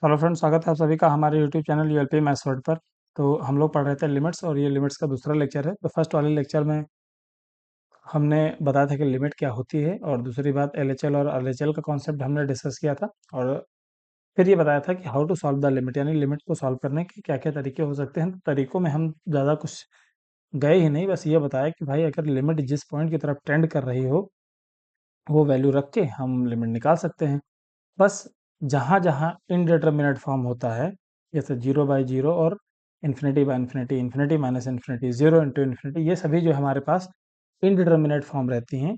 Hello friends, स्वागत है आप सभी का हमारे यूट्यूब चैनल यूएलपी मैथ्स वर्ड पर। तो हम लोग पढ़ रहे थे लिमिट्स और ये लिमिट्स का दूसरा लेक्चर है। तो फर्स्ट वाले लेक्चर में हमने बताया था कि लिमिट क्या होती है, और दूसरी बात एलएचएल और आरएचएल का कॉन्सेप्ट हमने डिस्कस किया था। और फिर ये बताया था कि how to solve the limit, यानी लिमिट को सॉल्व करने के क्या क्या तरीके हो सकते हैं। तरीकों में हम ज़्यादा कुछ गए ही नहीं, बस ये बताया कि भाई अगर लिमिट जिस पॉइंट की तरफ टेंड कर रही हो वो वैल्यू रख के हम लिमिट निकाल सकते हैं। बस जहाँ जहाँ इनडिटर्मिनेट फॉर्म होता है, जैसे जीरो बाई जीरो और infinity by infinity, infinity minus infinity, zero into infinity, ये सभी जो हमारे पास इनडिटर्मिनेट फॉर्म रहती हैं,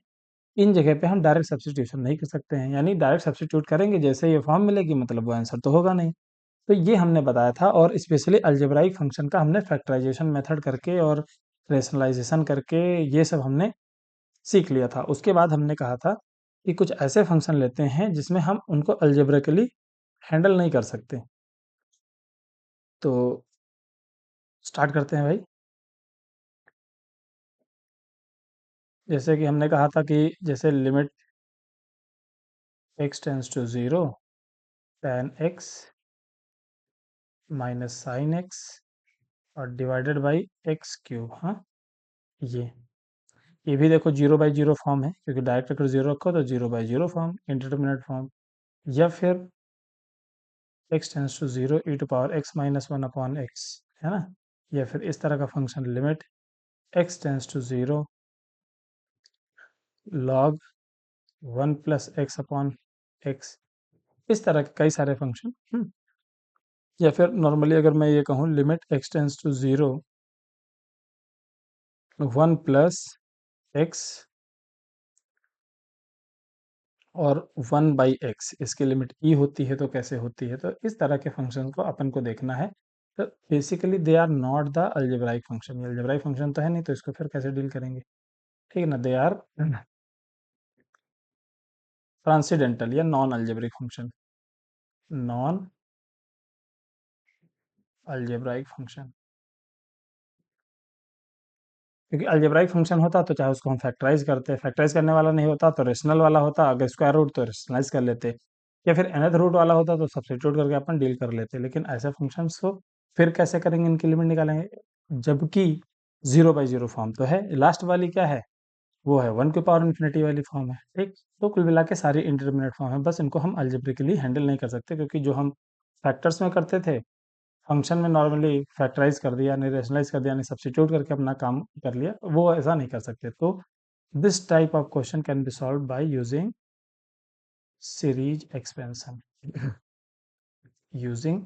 इन जगह पे हम डायरेक्ट सब्स्टिट्यूशन नहीं कर सकते हैं। यानी डायरेक्ट सब्स्टिट्यूट करेंगे जैसे ये फॉर्म मिलेगी, मतलब वो आंसर तो होगा नहीं। तो ये हमने बताया था, और स्पेशली अलजेब्राइक फंक्शन का हमने फैक्टराइजेशन मेथड करके और रेशनलाइजेशन करके ये सब हमने सीख लिया था। उसके बाद हमने कहा था कि कुछ ऐसे फंक्शन लेते हैं जिसमें हम उनको अलजेब्रिकली हैंडल नहीं कर सकते। तो स्टार्ट करते हैं भाई। जैसे कि हमने कहा था कि जैसे limit x tends to zero tan x minus sine x और डिवाइडेड बाई एक्स क्यूब। हाँ, ये ये भी देखो जीरो बाई जीरो फॉर्म है, क्योंकि डायरेक्ट अगर जीरो रखो तो zero by zero form, indeterminate form. या फिर x tends to zero e to power x minus one upon x, है ना। या फिर इस तरह का function limit x tends to zero log one plus x upon x, इस तरह के कई सारे फंक्शन। या फिर नॉर्मली अगर मैं ये कहूँ limit x tends to zero one plus x और वन बाई एक्स, इसकी लिमिट ई होती है तो कैसे होती है। तो इस तरह के फंक्शन को अपन को देखना है। तो basically they are not the algebraic function. ये अलजेब्राइक फंक्शन तो है नहीं, तो इसको फिर कैसे डील करेंगे, ठीक है ना। दे आर ट्रांसीडेंटल या non algebraic function, non algebraic function. क्योंकि अलजेब्राइक फंक्शन होता तो चाहे उसको हम फैक्टराइज करते, फैक्टराइज करने वाला नहीं होता तो रेशनल वाला होता, अगर स्क्वायर रूट तो रेशनलाइज कर लेते, या फिर nth रूट वाला होता तो सब्स्टिट्यूट करके अपन डील कर लेते। लेकिन ऐसे फंक्शंस को फिर कैसे करेंगे, इनकी लिमिट निकालेंगे, जबकि जीरो बाई जीरो फॉर्म तो है, लास्ट वाली क्या है, वो है वन की पावर इन्फिनिटी वाली फॉर्म है, ठीक। तो कुल मिला के सारी इंटरमीडिएट फॉर्म है, बस इनको हम अल्जेब्रिकली हैंडल नहीं कर सकते, क्योंकि जो हम फैक्टर्स में करते थे, फंक्शन में नॉर्मली फैक्टराइज कर दिया, नहीं रेशनलाइज कर दिया, नहीं सब्स्टिट्यूट करके अपना काम कर लिया, वो ऐसा नहीं कर सकते। तो this type of question can be solve by using series expansion, using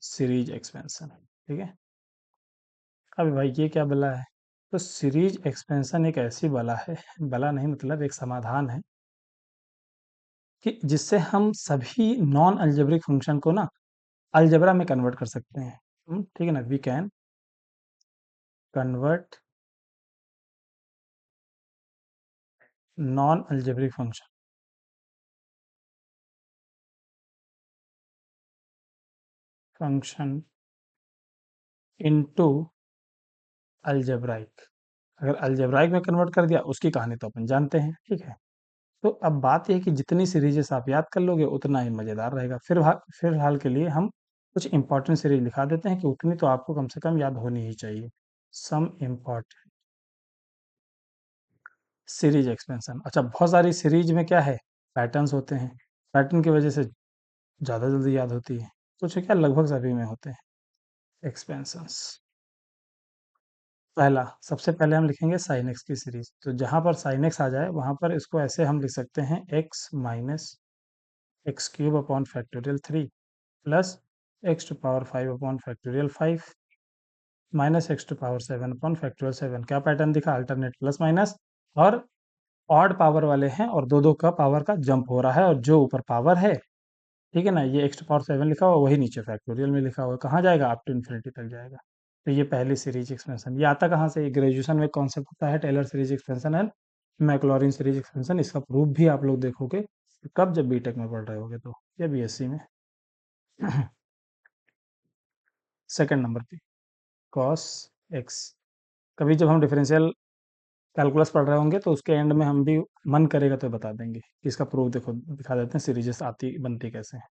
series expansion, ठीक है। अब भाई ये क्या बला है, तो सीरीज एक्सपेंशन एक ऐसी बला है, बला नहीं मतलब एक समाधान है, कि जिससे हम सभी नॉन अलजेब्रिक फंक्शन को ना अलजेब्रा में कन्वर्ट कर सकते हैं। ठीक है ना, we can convert non algebraic function into algebraic. अगर अलजेब्राइक में कन्वर्ट कर दिया, उसकी कहानी तो अपन जानते हैं, ठीक है। तो अब बात यह है कि जितनी सीरीजेस आप याद कर लोगे उतना ही मज़ेदार रहेगा। फिलहाल के लिए हम कुछ इंपॉर्टेंट सीरीज लिखा देते हैं, कि उतनी तो आपको कम से कम याद होनी ही चाहिए। Some important series expansion. अच्छा, बहुत सारी सीरीज में क्या है, पैटर्न्स होते हैं, पैटर्न की वजह से ज़्यादा जल्दी याद होती है। कुछ क्या लगभग सभी में होते हैं एक्सपेंशंस। पहला, सबसे पहले हम लिखेंगे साइन एक्स की सीरीज। तो जहां पर साइन एक्स आ जाए वहां पर इसको ऐसे हम लिख सकते हैं x minus x cube upon factorial three plus x to power five upon factorial five minus x to power seven upon factorial seven. क्या पैटर्न दिखा, अल्टरनेट प्लस माइनस, और ऑड पावर वाले हैं और दो दो का पावर का जंप हो रहा है, और जो ऊपर पावर है, ठीक है ना, ये एक्स टू पावर सेवन लिखा हुआ वही नीचे फैक्टोरियल में लिखा हुआ, कहाँ जाएगा, अप टू इन्फिनिटी तक जाएगा। तो ये पहली सीरीज एक्सपेंशन। ये आता कहाँ से, ग्रेजुएशन में कॉन्सेप्ट होता है Taylor series expansion and Maclaurin series expansion. इसका प्रूफ भी आप लोग देखोगे कब, जब बीटेक में पढ़ रहे होगे तो, या बीएससी में। सेकंड नंबर पे कॉस एक्स। कभी जब हम डिफरेंशियल कैलकुलस पढ़ रहे होंगे तो उसके एंड में हम भी मन करेगा तो बता देंगे कि इसका प्रूफ देखो, दिखा देते हैं सीरीजेस आती बनती कैसे हैं।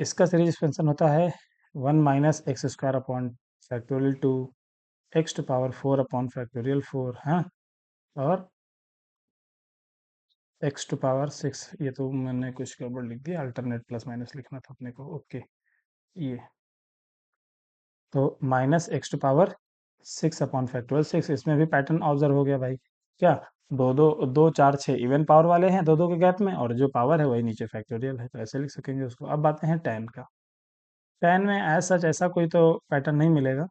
इसका सीरीज एक्सपेंशन होता है 1 - x² upon factorial 2 x⁴ upon factorial 4 हाँ, और x⁴ ये तो मैंने कुछ गड़बड़ लिख दिया, अल्टरनेट प्लस माइनस लिखना था अपने को। ओके, ये तो -x⁴ 6 अपॉन फैक्टोरियल 6, इसमें भी पैटर्न ऑब्जर्व हो गया भाई। क्या, दो दो दो चार छः इवन पावर वाले हैं दो दो के गैप में, और जो पावर है वही नीचे फैक्टोरियल है, तो ऐसे लिख सकेंगे उसको। अब आते हैं tan का। tan में एज सच ऐसा कोई तो पैटर्न नहीं मिलेगा,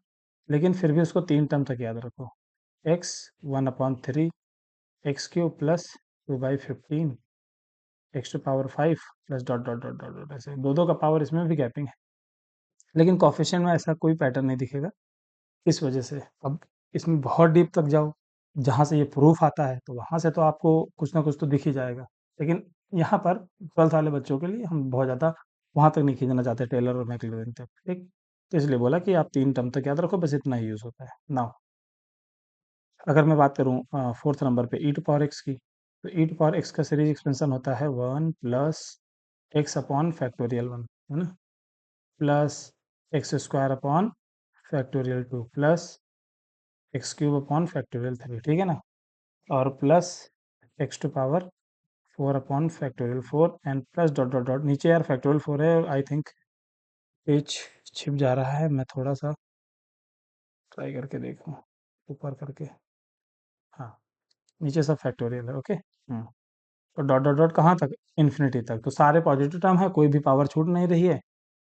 लेकिन फिर भी उसको 3 टर्म तक याद रखो। x 1/3 x³ plus 2/15 x⁵ plus dot dot dot dot dot, ऐसे दो दो का पावर, इसमें भी गैपिंग है, लेकिन कोफिशिएंट में ऐसा कोई पैटर्न नहीं दिखेगा। इस वजह से अब इसमें बहुत डीप तक जाओ, जहाँ से ये प्रूफ आता है, तो वहाँ से तो आपको कुछ ना कुछ तो दिख ही जाएगा। लेकिन यहाँ पर 12th वाले बच्चों के लिए हम बहुत ज़्यादा वहाँ तक नहीं खींचना चाहते, टेलर और मैक्लॉरिन तक, ठीक। तो इसलिए बोला कि आप 3 टर्म तक याद रखो, बस इतना ही यूज़ होता है। नाउ अगर मैं बात करूँ 4th नंबर पे e⁴x की, तो e⁴x का सीरीज एक्सपेंशन होता है 1 प्लस x अपॉन फैक्टोरियल 1, है ना, plus x² upon factorial 2 plus x³ upon factorial 3, ठीक है ना, और plus x⁴ 4 upon factorial 4 and plus dot dot dot, नीचे यार फैक्टोरियल 4 है, आई थिंक पेज छिप जा रहा है, मैं थोड़ा सा ट्राई करके देखूँ ऊपर करके। हाँ, नीचे सब फैक्टोरियल है। ओके, तो डॉट डॉट डॉट कहाँ तक, इन्फिनिटी तक, तो सारे पॉजिटिव टर्म है, कोई भी पावर छूट नहीं रही है।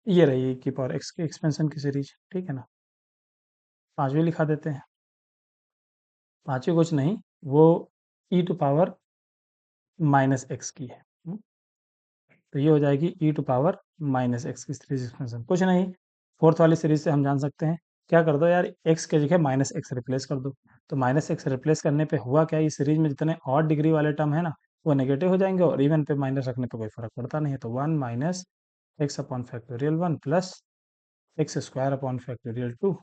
ये रही की पावर x के एक्सपेंशन की सीरीज, ठीक है ना। पांचवी लिखा देते हैं। पांचवी कुछ नहीं, वो e⁻⁻x की है। तो ये हो जाएगी e⁻⁻x की सीरीज एक्सपेंशन, कुछ नहीं। 4th वाली सीरीज से हम जान सकते हैं, क्या कर दो यार, x के जगह -x रिप्लेस कर दो। तो -x रिप्लेस करने पे हुआ क्या, इस सीरीज में जितने ऑड डिग्री वाले टर्म है ना, वो नेगेटिव हो जाएंगे, और इवन पे माइनस रखने पे कोई फर्क पड़ता नहीं है। तो 1 - x upon factorial 1 plus x² upon factorial 2,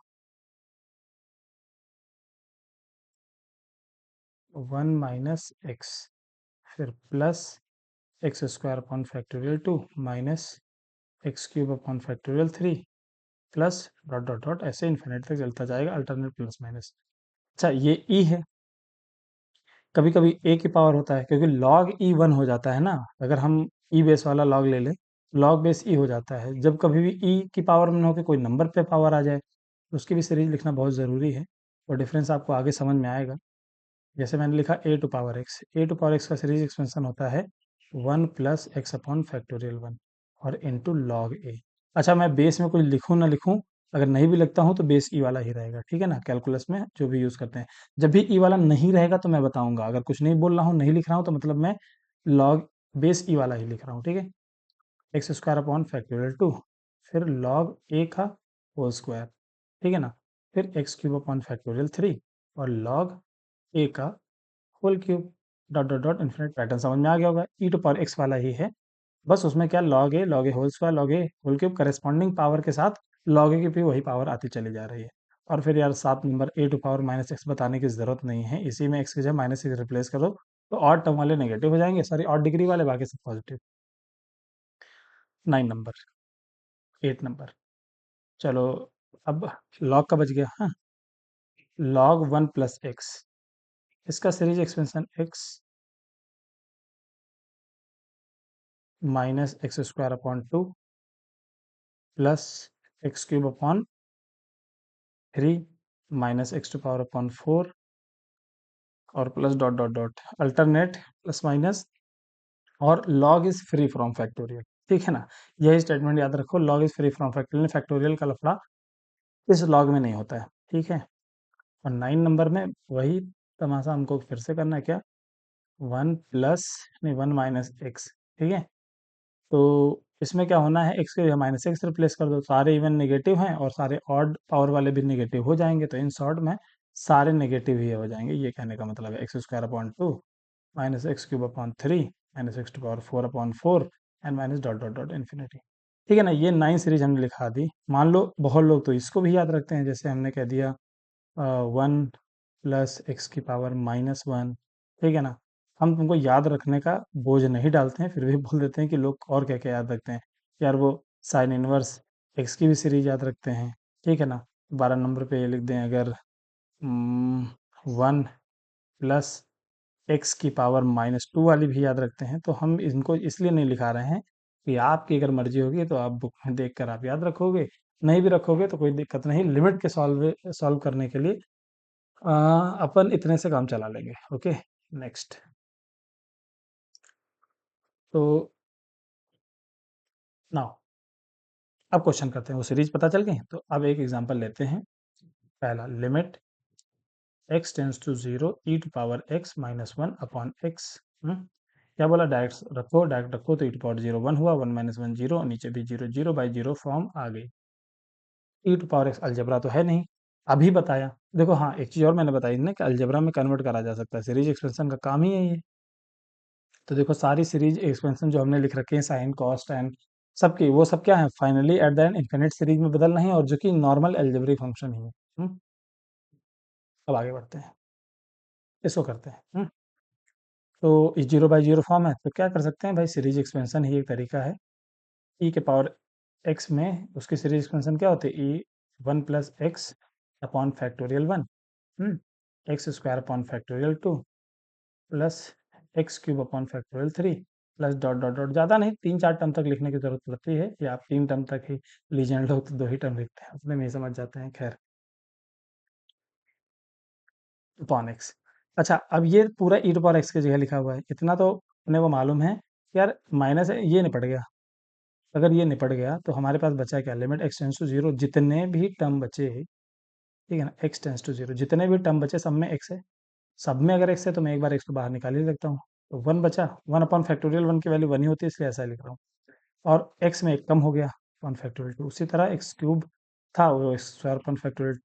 1 - x, फिर plus x² upon factorial 2 minus x³ upon factorial 3 plus dot dot dot, ऐसे इन्फिनिट तक चलता जाएगा, अल्टरनेट प्लस माइनस। अच्छा, ये e है, कभी कभी a की पावर होता है, क्योंकि log e 1 हो जाता है ना, अगर हम e बेस वाला log ले लें, log बेस e हो जाता है। जब कभी भी e की पावर में ना हो के कोई नंबर पे पावर आ जाए, तो उसकी भी सीरीज लिखना बहुत ज़रूरी है, और डिफरेंस आपको आगे समझ में आएगा। जैसे मैंने लिखा a⁴x का सीरीज एक्सपेंशन होता है 1 प्लस x अपॉन फैक्टोरियल 1 और इनटू log a। अच्छा, मैं बेस में कुछ लिखूं ना लिखूं, अगर नहीं भी लगता हूं तो बेस ई वाला ही रहेगा, ठीक है ना, कैलकुलस में जो भी यूज़ करते हैं। जब भी ई वाला नहीं रहेगा तो मैं बताऊंगा, अगर कुछ नहीं बोल रहा हूँ, नहीं लिख रहा हूँ, तो मतलब मैं लॉग बेस ई वाला ही लिख रहा हूँ, ठीक है। x² अपॉन फैक्टोरियल 2, फिर log a का होल स्क्वायर, ठीक है ना, फिर x³ अपॉन फैक्टोरियल 3 और log a का whole cube, dot dot dot, infinite pattern समझ में आ गया होगा। e⁴x वाला ही है, बस उसमें क्या, log a whole square, log a whole cube, corresponding power के साथ log a की भी वही पावर आती चली जा रही है। और फिर यार 7 नंबर a⁻−x बताने की ज़रूरत नहीं है, इसी में x की जगह -x रिप्लेस कर दो, तो ऑड टर्म वाले नेगेटिव हो जाएंगे, सॉरी ऑड डिग्री वाले, बाकी सब पॉजिटिव। 9 नंबर, 8 नंबर, चलो अब log का बच गया। हाँ, log 1 प्लस x, इसका series expansion x minus x² upon 2 plus x³ upon 3 minus x⁴ upon 4 और plus dot dot dot, alternate plus minus, और log is free from factorial, ठीक है ना। यही स्टेटमेंट याद रखो, log is free from factorial, factorial का लफड़ा इस log में नहीं होता है, ठीक है। और 9 नंबर में वही तमाशा हमको फिर से करना है, क्या, 1 प्लस, नहीं 1 - x, ठीक है। तो इसमें क्या होना है, x के जगह -x रिप्लेस कर दो, सारे इवन नेगेटिव हैं और सारे ऑड पावर वाले भी नेगेटिव हो जाएंगे, तो इन शॉर्ट में सारे नेगेटिव ही हो जाएंगे, ये कहने का मतलब है। x² upon 2 minus x³ upon 3 minus x⁴ upon 4 and minus dot dot dot infinity, ठीक है ना। ये 9 सीरीज हमने लिखा दी। मान लो बहुत लोग तो इसको भी याद रखते हैं, जैसे हमने कह दिया 1 प्लस x की पावर -1, ठीक है ना। हम तुमको याद रखने का बोझ नहीं डालते हैं, फिर भी बोल देते हैं कि लोग और क्या क्या याद रखते हैं, यार वो साइन इनवर्स एक्स की भी सीरीज याद रखते हैं, ठीक है ना। 12 नंबर पे ये लिख दें, अगर 1 प्लस एक्स की पावर -2 वाली भी याद रखते हैं, तो हम इनको इसलिए नहीं लिखा रहे हैं कि आपकी अगर मर्जी होगी तो आप बुक में देख कर आप याद रखोगे, नहीं भी रखोगे तो कोई दिक्कत नहीं, लिमिट के सॉल्व करने के लिए अपन इतने से काम चला लेंगे। Okay, next. तो नाउ अब क्वेश्चन करते हैं, वो सीरीज पता चल गई, तो अब एक एग्जांपल लेते हैं। पहला, limit x tends to 0 e to power x -1 upon x। क्या बोला, डायरेक्ट रखो तो ई टू पावर 0 1 हुआ, 1 -1 0, नीचे भी 0 0 बाई 0 फॉर्म आ गई। ई टू पावर x अलजेब्रा तो है नहीं, अभी बताया। देखो हाँ, एक चीज़ और मैंने बताई ना कि अलजेब्रा में कन्वर्ट करा जा सकता है, सीरीज एक्सपेंशन का काम ही है ये। तो देखो सारी सीरीज एक्सपेंशन जो हमने लिख रखी है, साइन कॉस टेन सबकी, वो सब क्या है, finally at the end infinite series में बदल रहे हैं, और जो कि नॉर्मल अलजेब्रिक फंक्शन ही है। अब आगे बढ़ते हैं, इसको करते हैं। तो इस 0/0 फॉर्म है, तो क्या कर सकते हैं भाई, सीरीज एक्सपेंशन ही एक तरीका है। ई के पावर एक्स में उसकी सीरीज एक्सपेंशन क्या होती है, ई 1 + x upon factorial 1, x square upon factorial 2 plus x cube upon factorial 3 plus dot dot dot. ज़्यादा नहीं, 3 4 टर्म तक लिखने की जरूरत पड़ती है, या आप 3 टर्म तक ही, लीजेंड लोग तो 2 ही टर्म लिखते हैं, उतने में ही समझ जाते हैं। खैर, अपॉन एक्स। अच्छा, अब ये पूरा ई टू पावर एक्स की जगह लिखा हुआ है, इतना तो अपने को मालूम है। यार माइनस है, ये निपट गया। अगर ये निपट गया तो हमारे पास बचा क्या, लिमिट x टेंस टू 0, जितने भी टर्म बचे, ठीक है ना, x टेंस टू 0 जितने भी टर्म बचे सब में x है, सब में अगर x है तो मैं एक बार x को बाहर निकाल ही सकता हूँ। तो 1 बचा, 1/फैक्टोरियल 1 की वैल्यू 1 ही होती है, इसलिए ऐसा लिख रहा हूँ। और x में एक कम हो गया, 1/2। उसी तरह एक्स क्यूब था, वो x²/फैक्टोरियल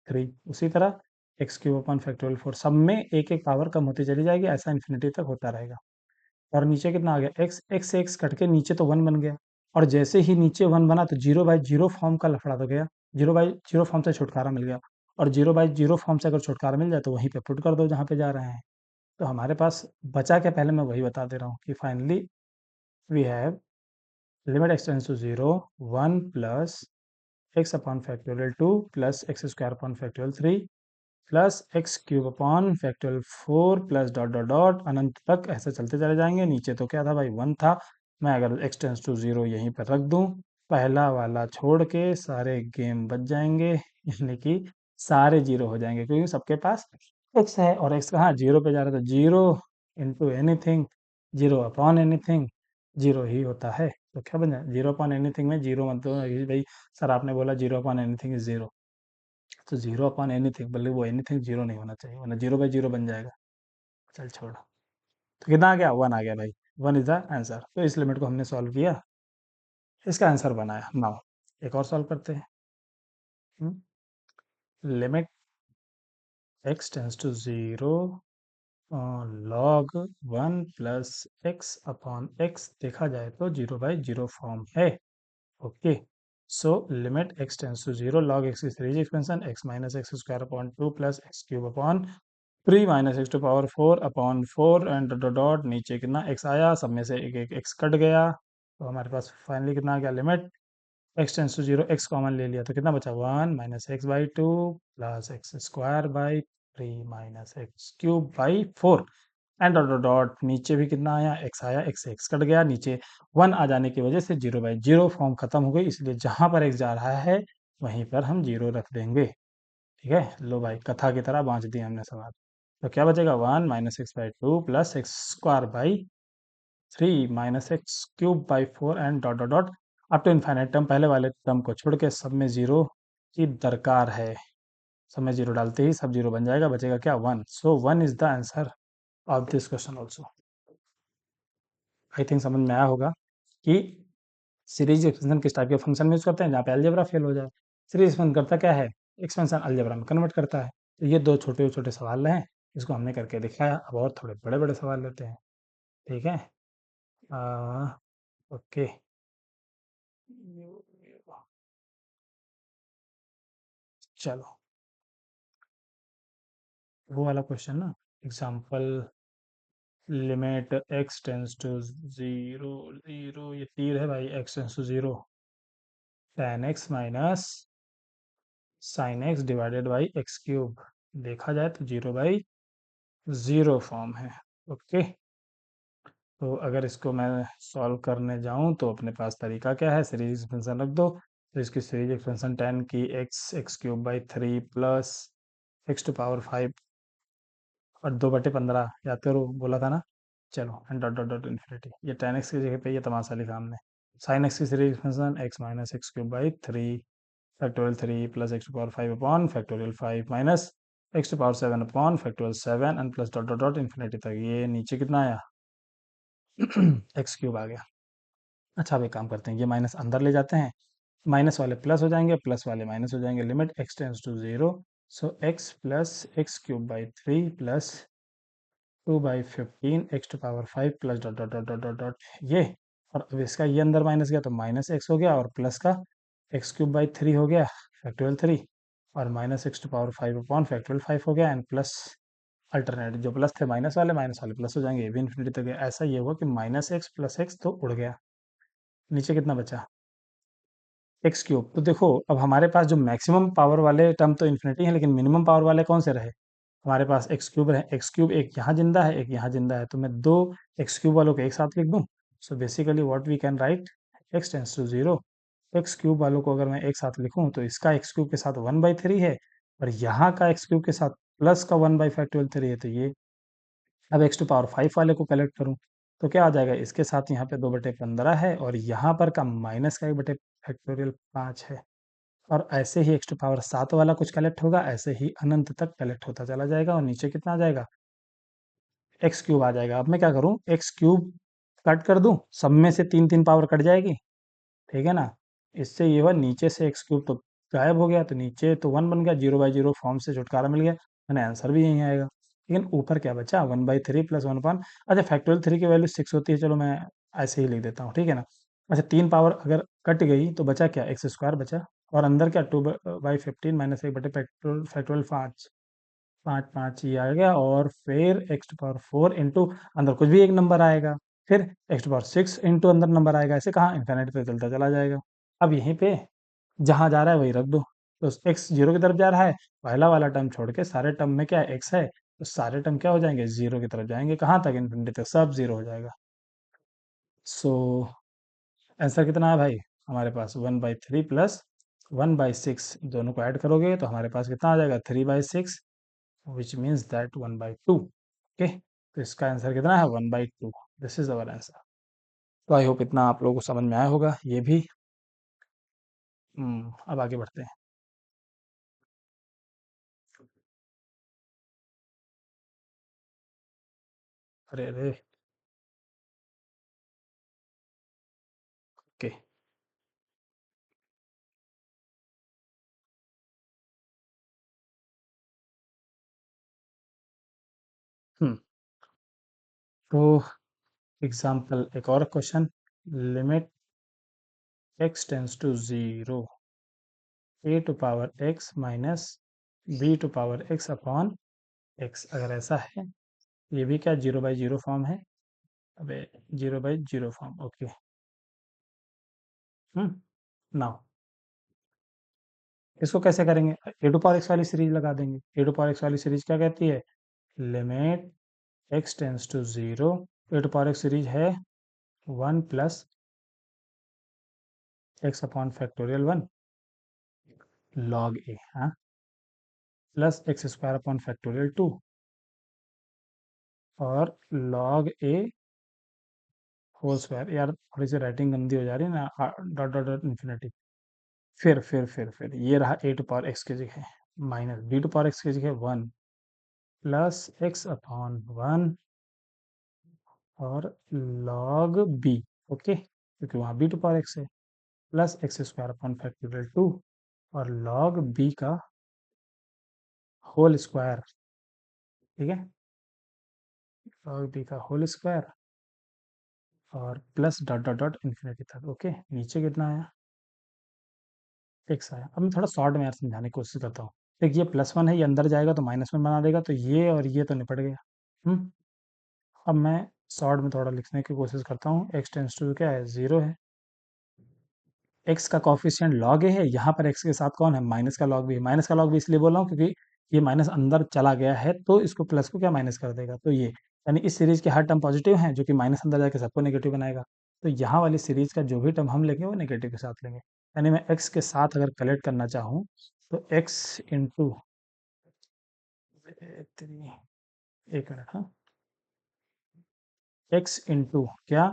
3, उसी तरह x³ / फैक्टोरियल 4, सब में एक एक पावर कम होती चली जाएगी, ऐसा इन्फिनिटी तक होता रहेगा। और नीचे कितना आ गया, x से x कट के नीचे तो 1 बन गया, और जैसे ही नीचे 1 बना तो 0/0 फॉर्म का लफड़ा तो गया, 0/0 फॉर्म से छुटकारा मिल गया। और 0/0 फॉर्म से अगर छुटकारा मिल जाए तो वहीं पे पुट कर दो जहाँ पे जा रहे हैं। तो हमारे पास बचा क्या, पहले मैं वही बता दे रहा हूँ कि finally we have limit x tends to 0 1 plus x upon factorial 2 plus x² / factorial 3 plus x³ / factorial 4 plus dot dot dot अनंत तक ऐसे चलते चले जाएंगे। नीचे तो क्या था भाई, 1 था। मैं अगर x टेंस टू 0 यहीं पर रख दूं, पहला वाला छोड़ के सारे गेम बच जाएंगे, यानी कि सारे जीरो हो जाएंगे, क्योंकि सबके पास x है, और x कहाँ, जीरो पे जा रहा था। Zero into anything, zero upon anything, zero ही होता है। तो क्या बन जाए, जीरो अपॉन एनीथिंग में जीरो मतलब भाई, सर आपने बोला zero upon anything is zero, तो जीरो अपॉन एनीथिंग, बल्कि वो एनीथिंग जीरो नहीं होना चाहिए, वरना 0/0 बन जाएगा। चल छोड़, तो कितना आ गया, 1 आ गया भाई। 1 इज द आंसर। तो इस लिमिट को हमने सॉल्व किया, इसका आंसर बनाया। नाउ एक और सॉल्व करते हैं। Limit x tends to 0 log 1 plus x upon x, देखा जाए तो 0/0 फॉर्म है। Okay, so limit x tends to 0 log x की series expansion x -x² / 2 plus x³ / 4 and dot dot, नीचे कितना x आया, सब में से एक एक x कट गया, तो हमारे पास फाइनली कितना आ गया, limit x tends to 0, x common ले लिया तो कितना बचा, 1 -x/2 plus x² / 3 -x³ / 4 and dot dot dot, नीचे भी कितना आया, x आया, x से x कट गया, नीचे 1 आ जाने की वजह से 0/0 फॉर्म खत्म हो गई, इसलिए जहां पर x जा रहा है वहीं पर हम 0 रख देंगे। ठीक है, लो भाई, कथा की तरह बांच दिया हमने सवाल। तो क्या बचेगा, 1 -x/2 plus x² / 3 -x³ / 4 and dot dot dot up to infinite term. पहले वाले टर्म को छोड़ के सब में जीरो की दरकार है, सब में जीरो डालते ही सब जीरो बन जाएगा, बचेगा क्या, 1। सो 1 is the answer of this question also. I think समझ में आया होगा कि सीरीज एक्सपेंशन किस टाइप के फंक्शन में यूज करते हैं, जहाँ पे अलजेब्रा फेल हो जाए। सीरीज एक्सपेंशन करता क्या है, एक्सपेंशन अलजेब्रा में कन्वर्ट करता है। तो ये दो छोटे छोटे सवाल हैं, इसको हमने करके दिखाया। अब और थोड़े बड़े बड़े सवाल लेते हैं, ठीक है। ओके, चलो वो वाला क्वेश्चन ना, example limit x tends to 0 0, ये तीर है भाई, x tends to 0 tan x minus sine x divided by x cube, देखा जाए तो 0/0 फॉर्म है। ओके, तो अगर इसको मैं सॉल्व करने जाऊं तो अपने पास तरीका क्या है, सीरीज एक्सपेंशन रख दो। तो इसकी सीरीज एक्सपेंशन टेन की x cube by 3 plus x⁵ और 2/15 याद करो, बोला था ना। चलो and dot dot dot infinity, ये टेन एक्स की जगह पे ये तमाशा लिखा हमने। साइन एक्स की series expansion x minus x cube by 3 factorial 3 plus x⁵ upon factorial 5 minus x⁵ upon factorial 7 and plus dot dot dot infinity तक। ये नीचे कितना आया एक्स क्यूब आ गया। अच्छा, अब एक काम करते हैं, ये माइनस अंदर ले जाते हैं, माइनस वाले प्लस हो जाएंगे, प्लस वाले माइनस हो जाएंगे, limit x tends to 0। So x plus x cube by 3 plus 2/15 x⁵ plus dot dot dot dot dot dot ये, और अब इसका ये अंदर माइनस गया तो माइनस एक्स हो गया, और प्लस का एक्स क्यूब बाई 3 हो गया फैक्टोरियल 3, और माइनस x⁵ अपॉन फैक्टोरियल 5 हो गया एंड प्लस अल्टरनेट जो प्लस थे माइनस वाले प्लस हो जाएंगे, ये भी इन्फिनिटी तक गया। ऐसा ये हुआ कि माइनस एक्स प्लस एक्स तो उड़ गया, नीचे कितना बचा एक्स क्यूब। तो देखो अब हमारे पास जो मैक्सिमम पावर वाले टर्म तो इन्फिनिटी है, लेकिन मिनिमम पावर वाले कौन से रहे, हमारे पास एक्स क्यूब रहे। एक्स क्यूब एक यहाँ जिंदा है, एक यहाँ जिंदा है, तो मैं दो एक्स क्यूब वालों को एक साथ लिख दूं। So basically what we can write, x tends to 0, x cube वालों को अगर मैं एक साथ लिखूं तो इसका एक्स क्यूब के साथ 1/3 है, और यहाँ का एक्स क्यूब के साथ प्लस का 1/3 है, तो ये अब x⁵ वाले को कलेक्ट करूं तो क्या आ जाएगा, इसके साथ यहाँ पे 2/15 है, और यहाँ पर का माइनस का 1/5 है, और ऐसे ही x⁵ वाला कुछ कलेक्ट होगा, ऐसे ही अनंत तक कलेक्ट होता चला जाएगा, और नीचे कितना आ जाएगा एक्स क्यूब आ जाएगा। अब मैं क्या करूं, एक्स क्यूब कट कर दूं, सब में से तीन तीन पावर कट जाएगी, ठीक है ना। इससे ये हुआ नीचे से एक्स क्यूब तो गायब हो गया, तो नीचे तो 1 बन गया, 0/0 फॉर्म से छुटकारा मिल गया, मैंने आंसर भी यही आएगा। लेकिन ऊपर क्या बचा, 1/3 प्लस 1 अच्छा फैक्टोरियल 3 की वैल्यू 6 होती है, चलो मैं ऐसे ही लिख देता हूँ, ठीक है ना। अच्छा, तीन पावर अगर कट गई तो बचा क्या, x² बचा, और अंदर क्या 2/15 माइनस 1/फैक्टोरियल 5, 5 ये आ गया, और फिर x⁴ इंटू अंदर कुछ भी एक नंबर आएगा, फिर x⁶ इंटू अंदर नंबर आएगा, ऐसे कहाँ इन्फिनिटी पे चलता चला जाएगा। अब यहीं पे जहाँ जा रहा है वही रख दो, तो x 0 की तरफ जा रहा है, पहला वाला टर्म छोड़ के सारे टर्म में क्या x है, तो सारे टर्म क्या हो जाएंगे 0 की तरफ जाएंगे, कहाँ तक इन्फिनिटी तक, सब 0 हो जाएगा। सो आंसर कितना है भाई, हमारे पास 1/3 प्लस 1/6, दोनों को ऐड करोगे तो हमारे पास कितना आ जाएगा 3/6, which means that 1/2। ओके, तो इसका आंसर कितना है 1/2, दिस इज अवर आंसर। तो आई होप इतना आप लोगों को समझ में आया होगा ये भी। अब आगे बढ़ते हैं। अरे अरे, ओके। हम्म तो एग्जाम्पल एक और question, limit x tends to 0 a⁴x minus b⁴x upon x, अगर ऐसा है, ये भी क्या 0/0 फॉर्म है, अबे 0/0 फॉर्म, ओके। नाउ इसको कैसे करेंगे, a⁴x वाली सीरीज लगा देंगे। a⁴x वाली सीरीज क्या कहती है, limit x tends to 0, a⁴x series है 1 plus x upon factorial 1 log a, हाँ, प्लस x² अपॉन फैक्टोरियल 2 और लॉग a होल स्क्वायर। यार थोड़ी सी राइटिंग गंदी हो जा रही है ना, डॉट डॉट डॉट इन्फिनिटी। फिर ये रहा a⁴x की जगह माइनस b⁴x की जगह 1 प्लस x अपॉन 1 और लॉग b, ओके, क्योंकि वहाँ b⁴x है, प्लस x² अपॉन फैक्टोरियल 2 और लॉग b का होल स्क्वायर, ठीक है, लॉग b का होल स्क्वायर और plus dot dot dot infinity तक। ओके, नीचे कितना आया x आया। अब मैं थोड़ा शॉर्ट में यार समझाने की कोशिश करता हूँ। देख, ये +1 है, ये अंदर जाएगा तो -1 बना देगा, तो ये और ये तो निपट गया। अब मैं शॉर्ट में थोड़ा लिखने की कोशिश करता हूँ, x टेंस टू क्या है 0 है, एक्स का कॉफिशिएंट लॉग ए है, यहाँ पर एक्स के साथ कौन है, माइनस का लॉग भी है। माइनस का लॉग भी इसलिए बोल रहा हूँ क्योंकि ये माइनस अंदर चला गया है तो इसको प्लस को क्या माइनस कर देगा, तो ये यानी इस सीरीज के हर टर्म पॉजिटिव हैं जो कि माइनस अंदर जाके सबको नेगेटिव बनाएगा। तो यहाँ वाली सीरीज का जो भी टर्म हम लेंगे वो नेगेटिव के साथ लेंगे। यानी मैं एक्स के साथ अगर कलेक्ट करना चाहूँ तो एक्स इंटू थ्री, एक मिनट, हाँ, एक्स इंटू क्या,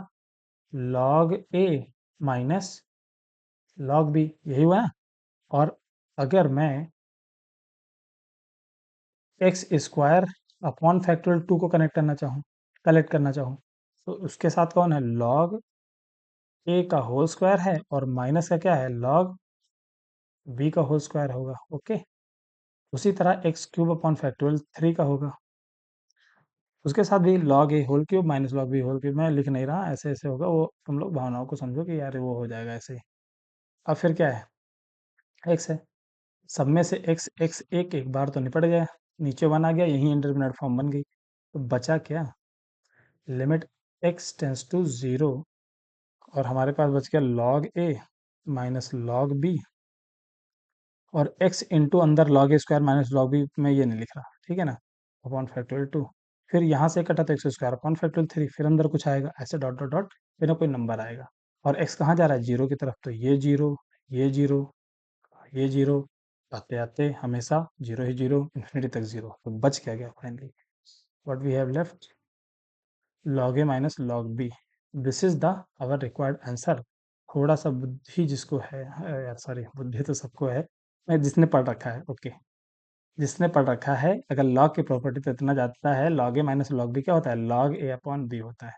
log a minus log B, यही हुआ ना। और अगर मैं x square upon factorial two को कनेक्ट करना चाहूँ, कलेक्ट करना चाहूँ, तो उसके साथ कौन है, लॉग ए का होल स्क्वायर है और माइनस का क्या है, लॉग बी का होल स्क्वायर होगा। ओके, उसी तरह X cube upon factorial three का होगा, उसके साथ भी log A whole cube minus log B whole cube. मैं लिख नहीं रहा, ऐसे ऐसे होगा, वो तुम लोग भावनाओं को समझो कि यार वो हो जाएगा ऐसे ही। अब फिर क्या है, एक्स है, सब में से एक्स एक्स एक एक बार तो निपट गया, नीचे वन आ गया, यही इंटरमीडिएट फॉर्म बन गई। तो बचा क्या, limit x tends to zero, और हमारे पास बच गया log a minus log b, और एक्स इंटू अंदर log a square minus log b, मैं ये नहीं लिख रहा, ठीक है ना, अपॉन फैक्टोरियल टू। फिर यहाँ से कटा तो x square upon factorial three, फिर अंदर कुछ आएगा ऐसे डॉट डॉट डॉट, फिर ना कोई नंबर आएगा। और एक्स कहाँ जा रहा है, जीरो की तरफ, तो ये जीरो, ये जीरो, ये जीरो, आते आते हमेशा जीरो ही जीरो, इन्फिनिटी तक जीरो। तो बच क्या गया finally, what we have left, log a minus log b. This is the our required answer. थोड़ा सा बुद्धि जिसको है, यार सॉरी, बुद्धि तो सबको है, मैं जिसने पढ़ रखा है, ओके, जिसने पढ़ रखा है, अगर लॉग की प्रॉपर्टी तो इतना जानता है, log a minus log B क्या होता है, लॉग ए अपॉन बी होता है।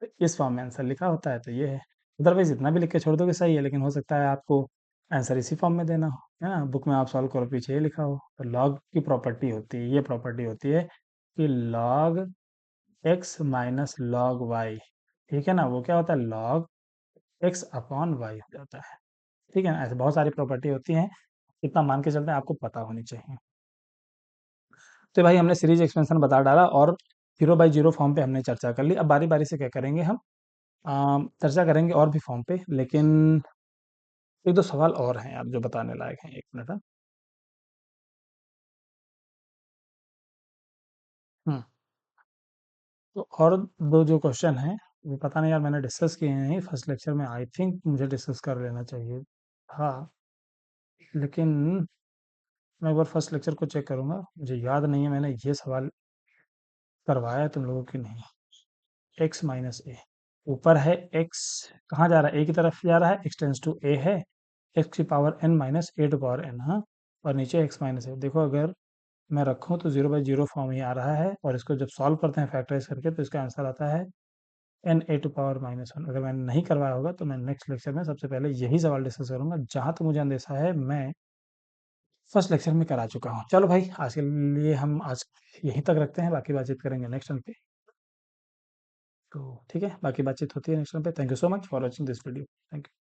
तो इस फॉर्म में आंसर लिखा होता है, तो ये है। अदरवाइज इतना भी लिख के छोड़ दोगे सही है, लेकिन हो सकता है आपको आंसर इसी फॉर्म में देना हो, है ना, बुक में आप सॉल्व करो पीछे ये लिखा हो। तो लॉग की प्रॉपर्टी होती है, ये प्रॉपर्टी होती है कि log x minus log y, ठीक है ना, वो क्या होता है, लॉग एक्स अपॉन वाई हो जाता है। ठीक है ना, ऐसे बहुत सारी प्रॉपर्टी होती हैं, इतना मान के चलते हैं, आपको पता होनी चाहिए। तो भाई हमने सीरीज एक्सपेंशन बता डाला और जीरो बाई जीरो फॉर्म पे हमने चर्चा कर ली। अब बारी बारी से क्या करेंगे हम, चर्चा करेंगे और भी फॉर्म पे, लेकिन एक दो सवाल और हैं यार जो बताने लायक हैं, एक मिनट, हाँ। हम्म, तो और दो जो क्वेश्चन हैं, वो पता नहीं यार मैंने डिस्कस किए हैं फर्स्ट लेक्चर में, आई थिंक मुझे डिस्कस कर लेना चाहिए, हाँ, लेकिन मैं एक बार फर्स्ट लेक्चर को चेक करूंगा, मुझे याद नहीं है मैंने ये सवाल करवाया है तुम लोगों की नहीं। एक्स माइनस ए, ऊपर है एक्स, कहाँ जा रहा है, ए की तरफ जा रहा है, एक्स टेंस टू ए है, एक्स की power n minus a to power n, हाँ, और नीचे एक्स माइनस है। देखो अगर मैं रखूँ तो जीरो बाई जीरो फॉर्म ही आ रहा है, और इसको जब सॉल्व करते हैं फैक्टराइज करके तो इसका आंसर आता है n a to power minus one. अगर मैंने नहीं करवाया होगा तो मैं नेक्स्ट लेक्चर में सबसे पहले यही सवाल डिस्कस करूंगा, जहाँ तक मुझे अंदेशा है मैं फर्स्ट लेक्चर में करा चुका हूँ। चलो भाई, आज के लिए हम आज यहीं तक रखते हैं, बाकी बातचीत करेंगे नेक्स्ट टाइम पे। तो ठीक है, बाकी बातचीत होती है नेक्स्ट टाइम पे। Thank you so much for watching this video, thank you.